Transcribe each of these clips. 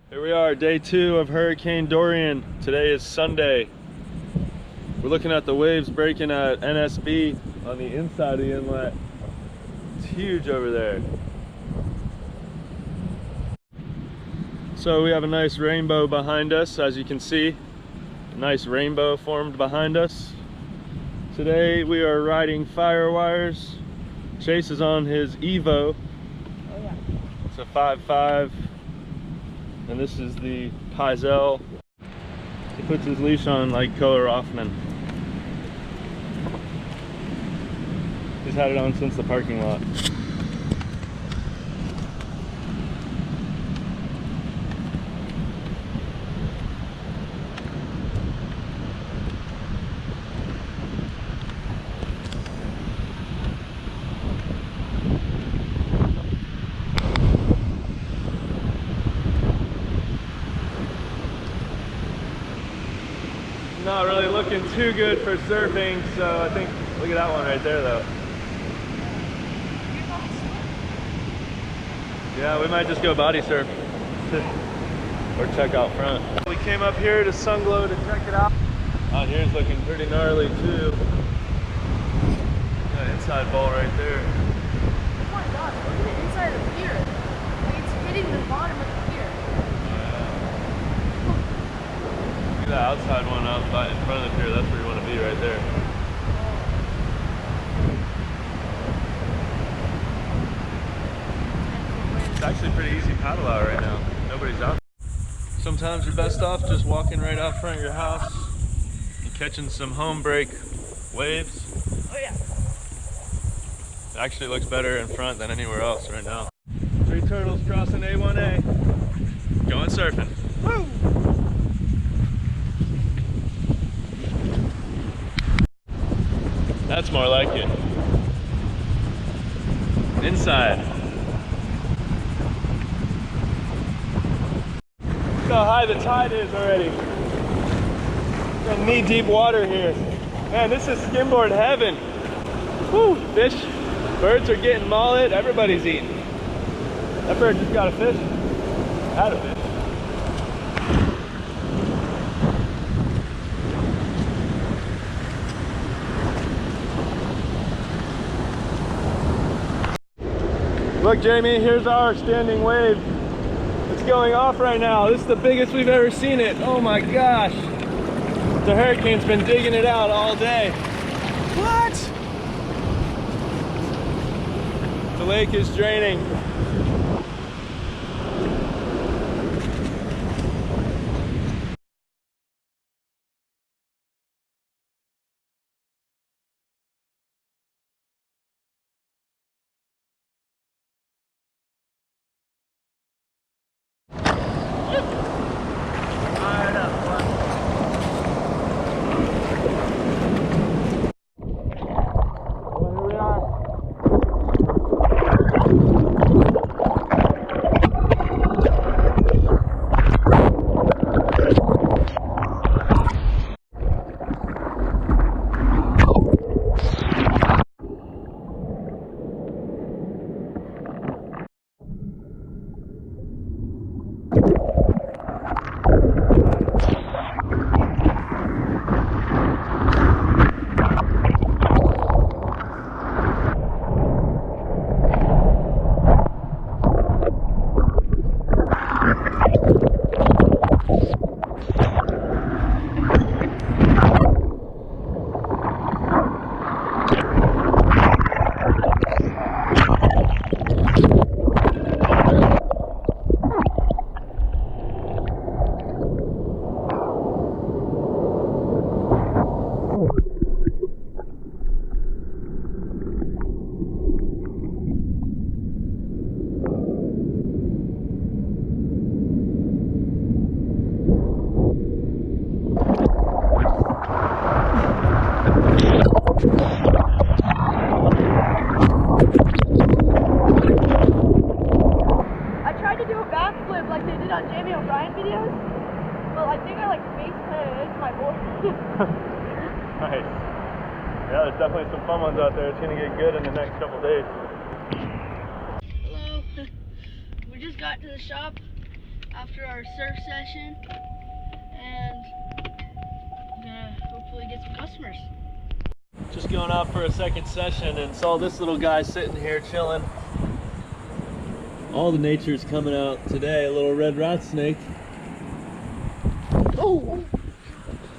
Here we are, day 2 of Hurricane Dorian. Today is Sunday. We're looking at the waves breaking at NSB on the inside of the inlet. It's huge over there. So we have a nice rainbow behind us, as you can see. A nice rainbow formed behind us. Today we are riding fire wires. Chase is on his Evo. Oh yeah. It's a 5.5. And this is the Pizel. He puts his leash on like Kohler Hoffman. He's had it on since the parking lot. Not really looking too good for surfing, so I think, look at that one right there though. Yeah, we might just go body surf or check out front. We came up here to Sunglow to check it out. Out here's looking pretty gnarly too. Got an inside bowl right there. Oh my god, look at the inside of the pier. Like it's hitting the bottom of the pier. Look at that outside one out in front of the pier. That's where you want to be, right there. It's actually pretty easy paddle out right now. Nobody's out. Sometimes you're best off just walking right out front of your house and catching some home break waves. Oh yeah. It actually looks better in front than anywhere else right now. 3 turtles crossing A1A. Going surfing. Woo! That's more like it. Inside. Look how high the tide is already. Got knee-deep water here. Man, this is skimboard heaven. Woo! Fish. Birds are getting mullet. Everybody's eating. That bird just got a fish. Had a fish. Look, Jamie, here's our standing wave. It's going off right now. This is the biggest we've ever seen it. Oh my gosh. The hurricane's been digging it out all day. What? The lake is draining. Nice. Yeah, there's definitely some fun ones out there. It's gonna get good in the next couple days. Hello. We just got to the shop. after our surf session, and I'm gonna hopefully get some customers. Just going out for a second session and saw this little guy sitting here chilling. All the nature's coming out today. A little red rat snake. Oh!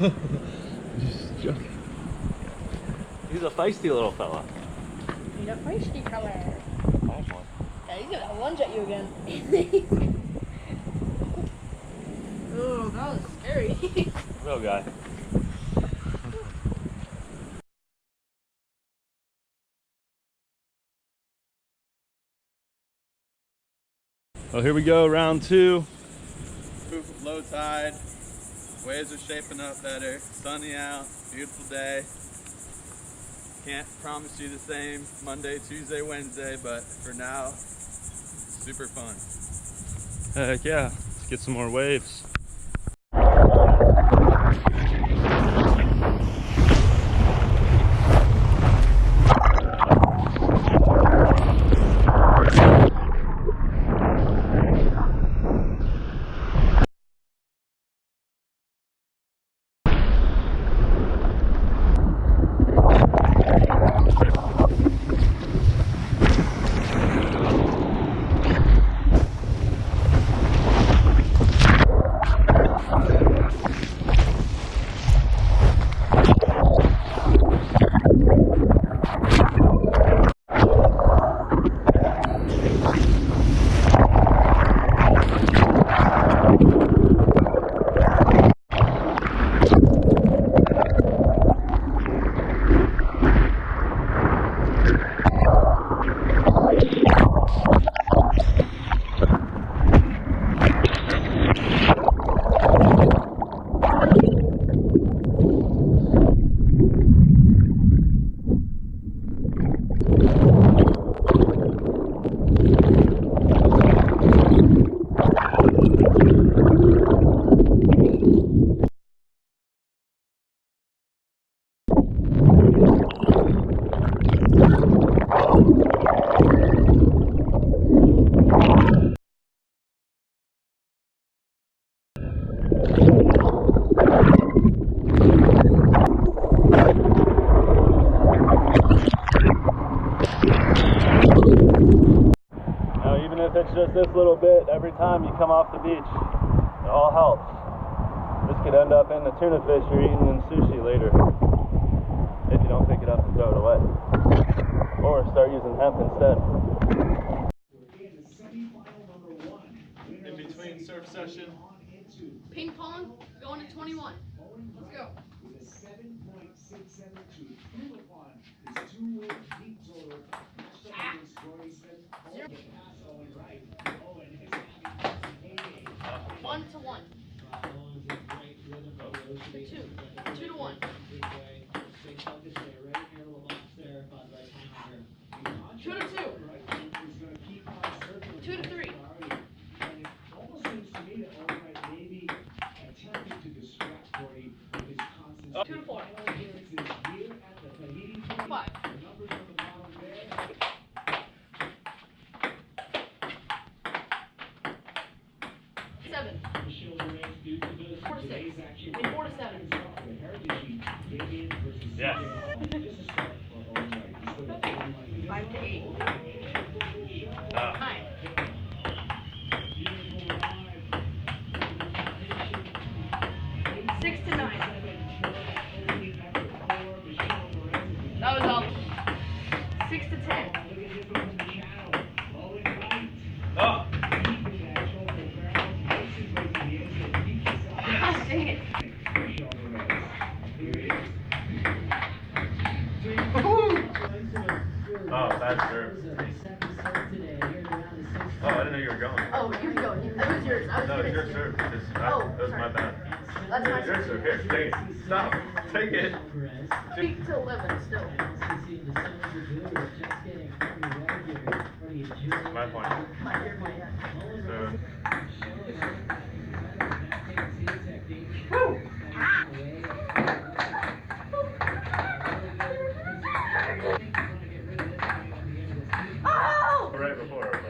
Just joking. He's a feisty little fella. He's a feisty fella. Nice one. Yeah, he's gonna lunge at you again. Oh, that was scary. Real guy. Well, here we go, round 2. Low tide. Waves are shaping up better. Sunny out. Beautiful day. Can't promise you the same Monday, Tuesday, Wednesday, but for now, super fun. Heck yeah, let's get some more waves. If it's just this little bit every time you come off the beach, it all helps. This could end up in the tuna fish you're eating in sushi later if you don't pick it up and throw it away, or start using hemp instead. In between surf session, Ping pong going to 21. Let's go. One to one. Two. 2 to 1. 2 to 2. 2 to 3. 2 to 4. 5. 7. 4 to 6. 4 to 7. yes. 5 to 8. 9. 6 to 9. That was all. 6 to 10. Oh. Dang it. Oh, bad serve. Oh, I didn't know you were going. Oh, you're going. That was yours. No, it's your serve. That was my bad. That's my Your serve. Here, take it. Stop. Take it. 8 to 11 still. My point. Your point, yeah. So, Woo! Oh! right before.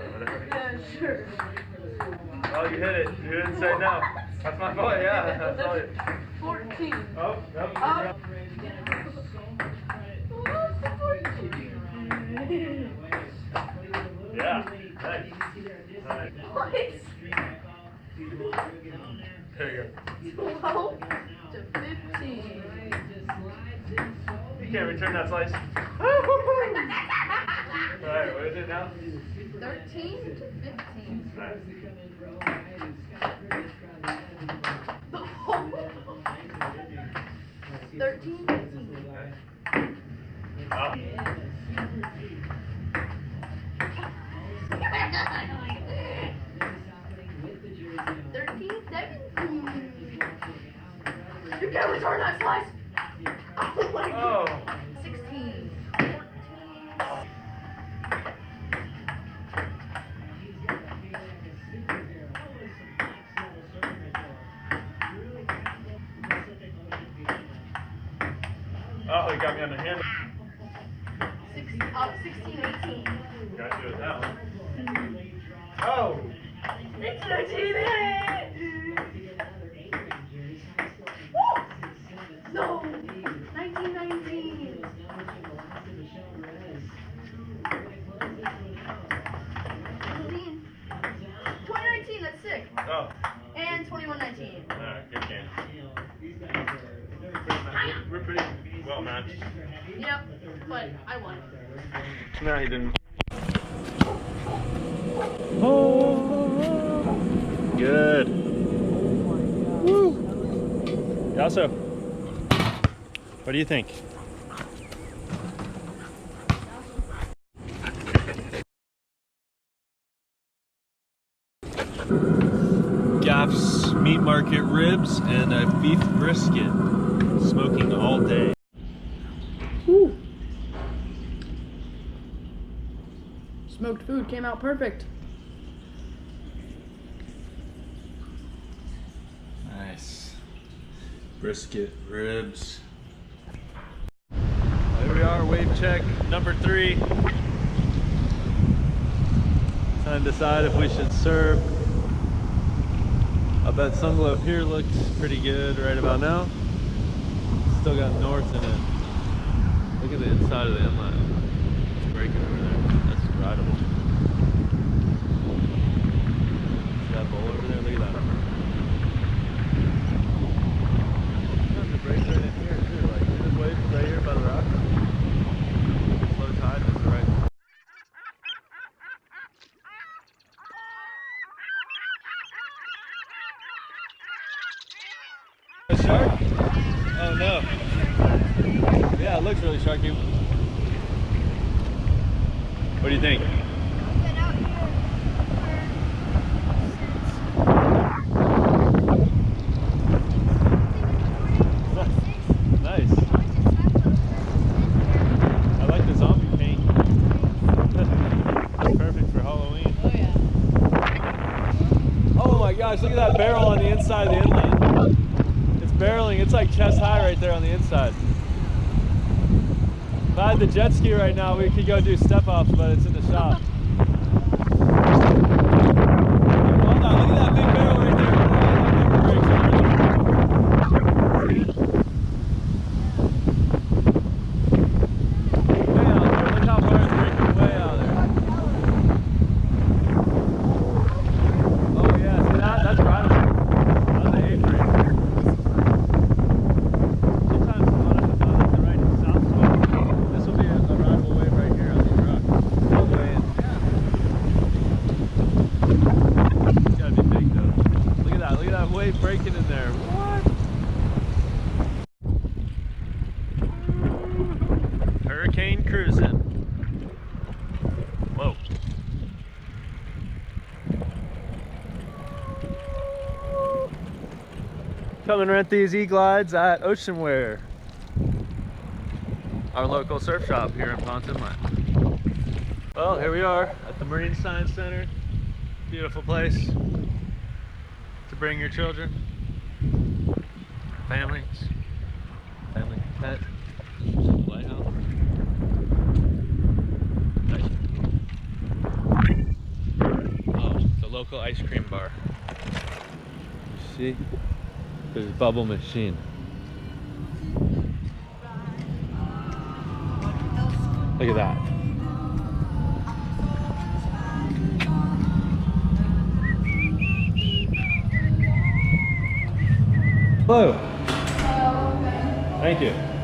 Yeah, sure. Oh, you hit it. You didn't say no. That's my point, yeah. That's all you. 14. Oh, yep. Oh. Yeah. Nice. Nice. There you go. 12 to 15. You can't return that slice. Alright, what is it now? 13 to 15. Nice. 13 to 15. Oh. 13, 17. You can't return that slice. Oh my God. 16, 14. Oh, he got me on the handle. 16, 18. Got you with that one. Oh! It's 13. No! 1919. 2019, that's sick. Oh. And 2119. Alright, good game. We're pretty well matched. Yep, but I won. No, he didn't. Oh, good. Woo. Yasso, what do you think? Gaff's Meat Market ribs and a beef brisket, smoking all day. Woo. Smoked food came out perfect. Nice. Brisket, ribs. Here we are, wave check number 3. Trying to decide if we should serve. I bet Sunglow here looks pretty good right about now. Still got north in it. Look at the inside of the inlet. It's breaking over there. That's rideable. See that bowl over there? Look at that. The breaks right in here too. Like this wave is right here by the rock. Low tide is right. A shark? Oh no. Yeah, it looks really sharky. What do you think? Nice. I like the zombie paint. It's perfect for Halloween. Oh yeah. Oh my gosh, look at that barrel on the inside of the inlet. It's barreling, it's like chest high right there on the inside. If I had the jet ski right now, we could go do step offs, but it's in the shop. Hold on, look at that big barrel right there. Way out there, look how far it's breaking way out there. Oh yeah, see that? That's rideable. That's the A-frame. Sometimes I want to go like the right south slope. This will be a rideable wave right here on these rocks. All the way in. It's gotta be big though. Look at that wave breaking in there. What? Hurricane cruising. Whoa. Come and rent these e-glides at Oceanwear, our local surf shop here in Ponce Inlet. Well, here we are at the Marine Science Center. Beautiful place to bring your children, family pet. Lighthouse. Nice. Oh, the local local ice cream bar. See? There's a bubble machine. Look at that. Hello. Thank you.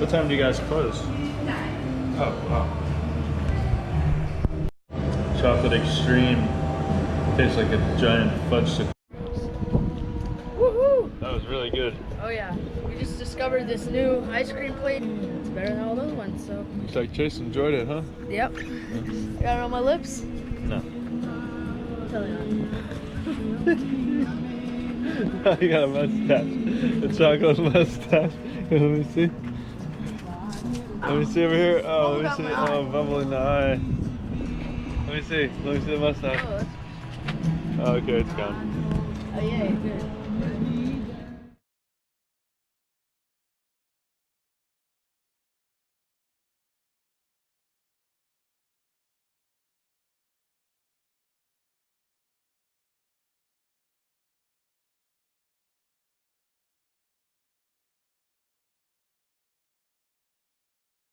What time do you guys close? 9. Oh, wow. Chocolate extreme. Tastes like a giant fudge. Woohoo! That was really good. Oh yeah, we just discovered this new ice cream plate and it's better than all those ones, so. Looks like Chase enjoyed it, huh? Yep. Got it on my lips? No. Totally You got a mustache. A chocolate mustache. Let me see. Let me see over here. Oh, let me see. Oh, bubble in the eye. Let me see. Let me see the mustache. not. Oh, okay, it's gone. Oh yeah, good.